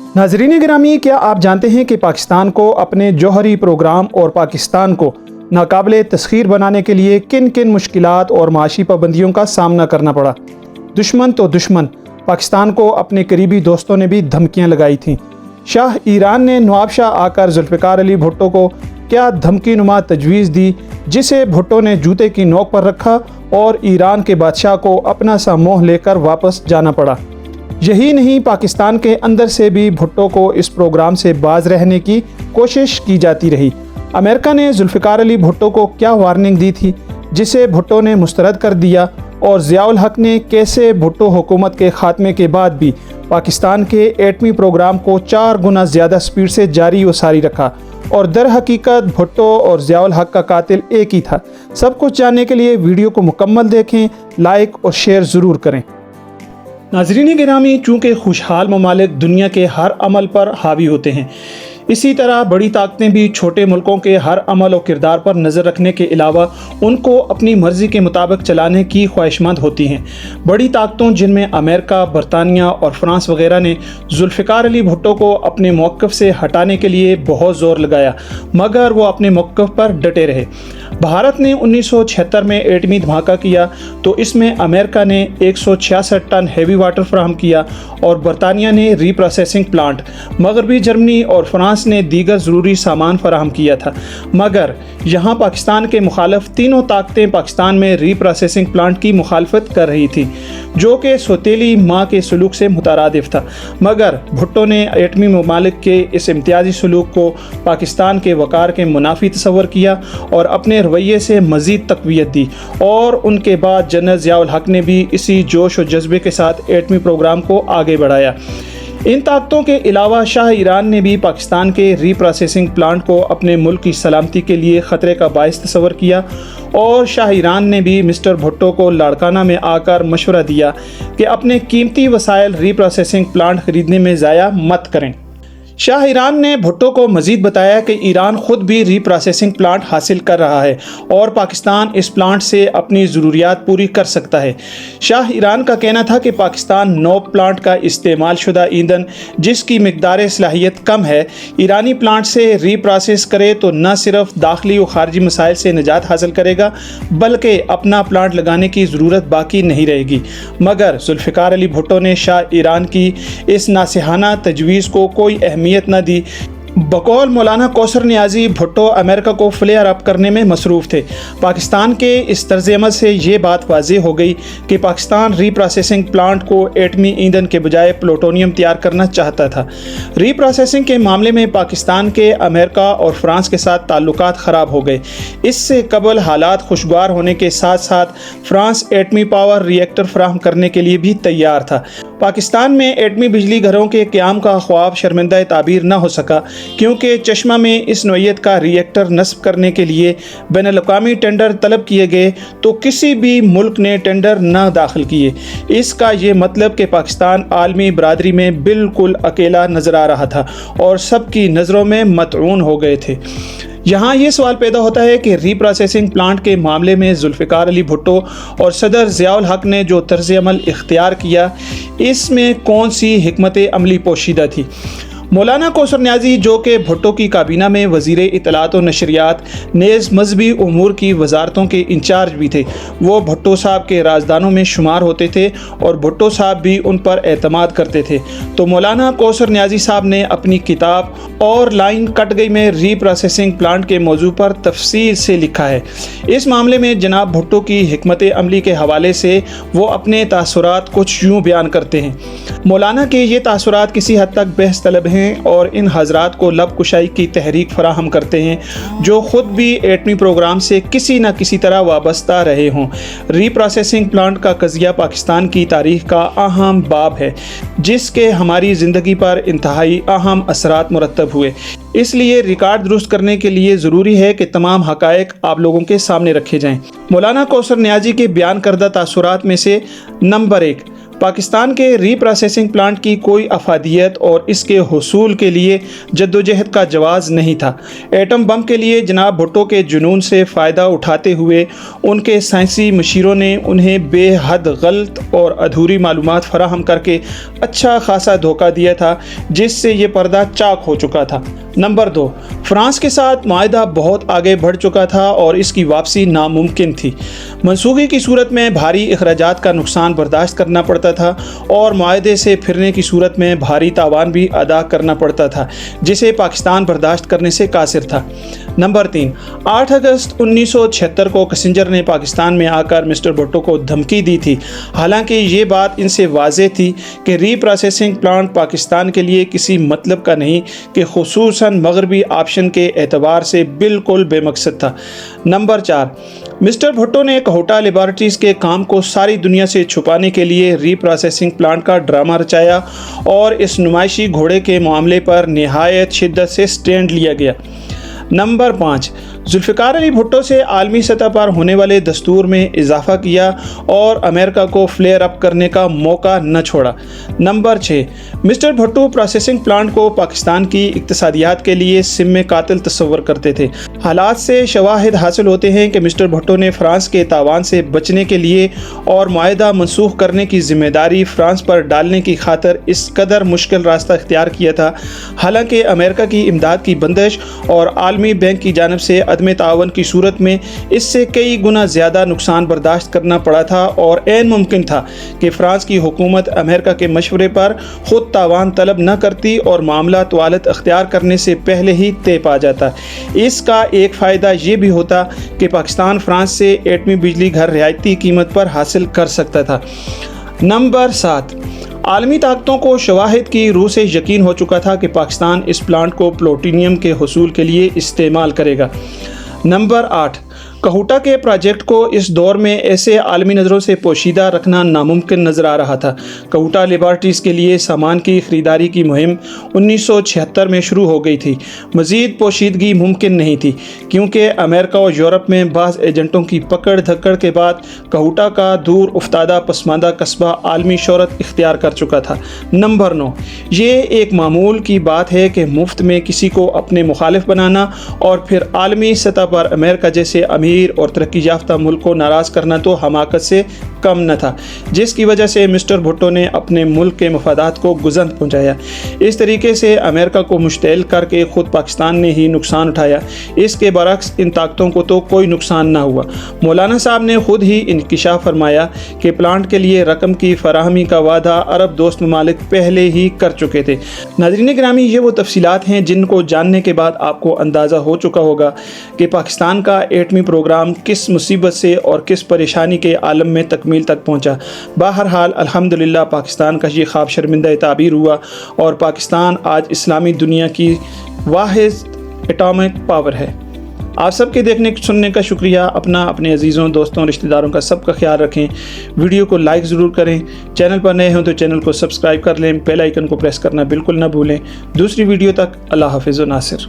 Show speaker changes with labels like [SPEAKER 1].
[SPEAKER 1] नाज़रीन गिरामी, क्या आप जानते हैं कि पाकिस्तान को अपने जौहरी प्रोग्राम और पाकिस्तान को नाकाबिले तस्खीर बनाने के लिए किन किन मुश्किलात और माशी पाबंदियों का सामना करना पड़ा। दुश्मन तो दुश्मन, पाकिस्तान को अपने करीबी दोस्तों ने भी धमकियां लगाई थीं। शाह ईरान ने नवाब शाह आकर जुल्फ़िकार अली भुट्टो को क्या धमकी नुमा तजवीज़ दी, जिसे भुट्टो ने जूते की नोक पर रखा और ईरान के बादशाह को अपना सा मोह लेकर वापस जाना पड़ा। यही नहीं, पाकिस्तान के अंदर से भी भुट्टो को इस प्रोग्राम से बाज रहने की कोशिश की जाती रही। अमेरिका ने जुल्फ़िकार अली भुट्टो को क्या वार्निंग दी थी, जिसे भुट्टो ने मुस्तरद कर दिया, और ज़ियाउल हक ने कैसे भुट्टो हुकूमत के ख़ात्मे के बाद भी पाकिस्तान के एटमी प्रोग्राम को 4 गुना ज़्यादा स्पीड से जारी व सारी रखा, और दर हकीकत भुट्टो और ज़ियाउल हक का कातिल एक ही था। सब कुछ जानने के लिए वीडियो को मुकम्मल देखें, लाइक और शेयर ज़रूर करें। नाज़रीन गिरामी, चूँकि खुशहाल ममालिक दुनिया के हर अमल पर हावी होते हैं, इसी तरह बड़ी ताकतें भी छोटे मुल्कों के हर अमल और किरदार पर नज़र रखने के अलावा उनको अपनी मर्ज़ी के मुताबिक चलाने की ख्वाहिशमंद होती हैं। बड़ी ताकतों जिनमें अमेरिका, बरतानिया और फ्रांस वगैरह ने जुल्फ़िकार अली भुट्टो को अपने मौक़िफ़ से हटाने के लिए बहुत ज़ोर लगाया, मगर वो अपने मौक़िफ़ पर डटे रहे। भारत ने 1976 में एटमी धमाका किया तो इसमें अमेरिका ने 166 टन हेवी वाटर फराहम किया और बरतानिया ने रीप्रोसेसिंग प्लांट, मगरबी जर्मनी और फ्रांस ने दीगर ज़रूरी सामान फराहम किया था। मगर यहाँ पाकिस्तान के मुखालिफ तीनों ताकतें पाकिस्तान में रीप्रोसेसिंग प्लांट की मुखालफत कर रही थी, जो कि सौतेली माँ के सलूक से मुतरादिफ था। मगर भुट्टो ने एटमी ममालिक के इस इम्तियाजी सलूक को पाकिस्तान के वक़ार के मुनाफी तस्वर किया और अपने रवैये से मज़ीद तक़वियत दी, और उनके बाद जनरल ज़ियाउल हक ने भी इसी जोश और जज्बे के साथ एटमी प्रोग्राम को आगे बढ़ाया। इन ताकतों के अलावा शाह ईरान ने भी पाकिस्तान के रीप्रोसेसिंग प्लांट को अपने मुल्क की सलामती के लिए ख़तरे का बायस तस्वर किया, और शाह ईरान ने भी मिस्टर भुट्टो को लाड़काना में आकर मशवरा दिया कि अपने कीमती वसाइल रीप्रोसेसिंग प्लांट ख़रीदने में ज़ाया मत करें। शाह ईरान ने भुट्टो को मज़ीद बताया कि ईरान ख़ुद भी रीप्रोसेसिंग प्लांट हासिल कर रहा है और पाकिस्तान इस प्लांट से अपनी ज़रूरियात पूरी कर सकता है। शाह ईरान का कहना था कि पाकिस्तान नोब प्लांट का इस्तेमाल शुदा ईंधन, जिसकी मिकदार सलाहियत कम है, ईरानी प्लांट से रीप्रोसेस करे तो न सिर्फ दाखिली और ख़ारजी मसाइल से निजात हासिल करेगा, बल्कि अपना प्लांट लगाने की ज़रूरत बाकी नहीं रहेगी। मगर जुल्फ़िकार अली भुट्टो ने शाह ईरान की इस नासिहाना तजवीज़ को कोई अहमियत न दी। बकौल मौलाना कौसर नियाज़ी, भुट्टो अमेरिका को फ्लेयर अप करने में मसरूफ़ थे। पाकिस्तान के इस तर्ज़ अमल से ये बात वाज़ेह हो गई कि पाकिस्तान रीप्रोसेसिंग प्लांट को एटमी ईंधन के बजाय प्लूटोनियम तैयार करना चाहता था। रीप्रोसेसिंग के मामले में पाकिस्तान के अमेरिका और फ्रांस के साथ ताल्लुकात ख़राब हो गए। इससे कबल हालात खुशगवार होने के साथ साथ फ्रांस एटमी पावर रिएक्टर फराहम करने के लिए भी तैयार था। पाकिस्तान में एटमी बिजली घरों के क़याम का ख्वाब शर्मिंदा ताबीर न हो सका, क्योंकि चश्मा में इस नौइयत का रिएक्टर नस्ब करने के लिए बैनुल-अक़वामी टेंडर तलब किए गए तो किसी भी मुल्क ने टेंडर न दाखिल किए। इसका ये मतलब कि पाकिस्तान आलमी बरादरी में बिल्कुल अकेला नज़र आ रहा था और सबकी नज़रों में मतऊन हो गए थे। यहाँ ये सवाल पैदा होता है कि रीप्रोसेसिंग प्लांट के मामले में जुल्फ़िकार अली भुट्टो और सदर ज़ियाउल हक ने जो तर्ज़ अमल इख्तियार किया, इसमें कौन सी हिकमत अमली पोशीदा थी। मौलाना कौसर नियाज़ी, जो कि भुट्टो की काबीना में वज़ीर इत्तलात और नशरियात नेज़ मजहबी उमूर की वजारतों के इंचार्ज भी थे, वो भुट्टो साहब के राजदानों में शुमार होते थे और भुट्टो साहब भी उन पर एतमाद करते थे। तो मौलाना कौसर नियाज़ी साहब ने अपनी किताब और लाइन कट गई में रीप्रोसेसिंग प्लांट के मौजू पर तफसील से लिखा है। इस मामले में जनाब भुट्टो की हिकमत अमली के हवाले से वो अपने तासुरात कुछ यूँ बयान करते हैं। मौलाना के ये तासुरात किसी हद तक बहस तलब हैं और इन हजरात को लब कुशाई की तहरीक फराहम करते हैं, जो ख़ुद भी एटमी प्रोग्राम से किसी न किसी तरह वाबस्ता रहे हों। रीप्रोसेसिंग प्लांट का कज़िया पाकिस्तान की तारीख़ का अहम बाब है, जिसके हमारी ज़िंदगी पर इंतहाई अहम असरात मुरतब हुए। इसलिए रिकॉर्ड दुरुस्त करने के लिए ज़रूरी है कि तमाम हक़ाइक़ आप लोगों के सामने रखे जाएँ। मौलाना कौसर नियाज़ी के बयान करदा तासुरात में से नंबर 1, پاکستان کے ری پروسیسنگ پلانٹ کی کوئی افادیت اور اس کے حصول کے لیے جدوجہد کا جواز نہیں تھا۔ ایٹم بم کے لیے جناب بھٹو کے جنون سے فائدہ اٹھاتے ہوئے ان کے سائنسی مشیروں نے انہیں بے حد غلط اور ادھوری معلومات فراہم کر کے اچھا خاصا دھوکہ دیا تھا، جس سے یہ پردہ چاک ہو چکا تھا۔ نمبر 2، فرانس کے ساتھ معاہدہ بہت آگے بڑھ چکا تھا اور اس کی واپسی ناممکن تھی۔ منسوخی کی صورت میں بھاری اخراجات کا نقصان برداشت کرنا پڑتا تھا اور معاہدے سے پھرنے کی صورت میں بھاری تاوان بھی ادا کرنا پڑتا تھا، جسے پاکستان برداشت کرنے سے قاصر تھا۔ نمبر 3، 8 اگست 1976 کو کسنجر نے پاکستان میں آ کر مسٹر بھٹو کو دھمکی دی تھی، حالانکہ یہ بات ان سے واضح تھی کہ ری پروسیسنگ پلانٹ پاکستان کے لیے کسی مطلب کا نہیں، کہ خصوصاً مغربی آپشن کے اعتبار سے بالکل بے مقصد تھا۔ نمبر 4، مسٹر بھٹو نے کہوٹہ لیبارٹریز کے کام کو ساری دنیا سے چھپانے کے لیے ری پروسیسنگ پلانٹ کا ڈرامہ رچایا اور اس نمائشی گھوڑے کے معاملے پر نہایت شدت سے سٹینڈ لیا گیا۔ نمبر 5، ذوالفقار علی بھٹو سے عالمی سطح پر ہونے والے دستور میں اضافہ کیا اور امریکہ کو فلیئر اپ کرنے کا موقع نہ چھوڑا۔ Number 6، Mister Bhutto processing plant کو پاکستان کی اقتصادیات کے لیے سم قاتل تصور کرتے تھے۔ حالات سے شواہد حاصل ہوتے ہیں کہ مسٹر بھٹو نے فرانس کے تاوان سے بچنے کے لیے اور معاہدہ منسوخ کرنے کی ذمہ داری فرانس پر ڈالنے کی خاطر اس قدر مشکل راستہ اختیار کیا تھا، حالانکہ امریکہ کی امداد کی بندش اور عالمی بینک کی جانب سے عدم تعاون کی صورت میں اس سے کئی گنا زیادہ نقصان برداشت کرنا پڑا تھا، اور عین ممکن تھا کہ فرانس کی حکومت امریکہ کے مشورے پر خود تاوان طلب نہ کرتی اور معاملہ طوالت اختیار کرنے سے پہلے ہی طے پا جاتا۔ اس کا ایک فائدہ یہ بھی ہوتا کہ پاکستان فرانس سے ایٹمی بجلی گھر رعایتی قیمت پر حاصل کر سکتا تھا۔ نمبر 7، عالمی طاقتوں کو شواہد کی روح سے یقین ہو چکا تھا کہ پاکستان اس پلانٹ کو پلوٹینیم کے حصول کے لیے استعمال کرے گا۔ نمبر 8، کہوٹہ کے پروجیکٹ کو اس دور میں ایسے عالمی نظروں سے پوشیدہ رکھنا ناممکن نظر آ رہا تھا۔ کہوٹہ لیبارٹریز کے لیے سامان کی خریداری کی مہم 1976 میں شروع ہو گئی تھی۔ مزید پوشیدگی ممکن نہیں تھی کیونکہ امریکہ اور یورپ میں بعض ایجنٹوں کی پکڑ دھکڑ کے بعد کہوٹہ کا دور افتادہ پسماندہ قصبہ عالمی شہرت اختیار کر چکا تھا۔ نمبر 9، یہ ایک معمول کی بات ہے کہ مفت میں کسی کو اپنے مخالف بنانا اور پھر عالمی سطح پر امریکہ جیسے امیر اور ترقی یافتہ ملک کو ناراض کرنا تو حماقت سے کم نہ تھا، جس کی وجہ سے مسٹر بھٹو نے اپنے ملک کے مفادات کو گزند پہنچایا۔ اس طریقے سے امریکہ کو مشتعل کر کے خود پاکستان نے ہی نقصان اٹھایا۔ اس کے برعکس ان طاقتوں کو تو کوئی نقصان نہ ہوا۔ مولانا صاحب نے خود ہی انکشاف فرمایا کہ پلانٹ کے لیے رقم کی فراہمی کا وعدہ عرب دوست ممالک پہلے ہی کر چکے تھے۔ ناظرین گرامی، یہ وہ تفصیلات ہیں جن کو جاننے کے بعد آپ کو اندازہ ہو چکا ہوگا کہ پاکستان کا ایٹمی پروگرام کس مصیبت سے اور کس پریشانی کے عالم میں تکمیل تک پہنچا۔ بہرحال الحمدللہ پاکستان کا یہ خواب شرمندہ تعبیر ہوا اور پاکستان آج اسلامی دنیا کی واحد ایٹامک پاور ہے۔ آپ سب کے دیکھنے سننے کا شکریہ۔ اپنے عزیزوں، دوستوں، رشتہ داروں کا سب کا خیال رکھیں۔ ویڈیو کو لائک ضرور کریں۔ چینل پر نئے ہوں تو چینل کو سبسکرائب کر لیں۔ بیل آئیکن کو پریس کرنا بالکل نہ بھولیں۔ دوسری ویڈیو تک اللہ حافظ و ناصر۔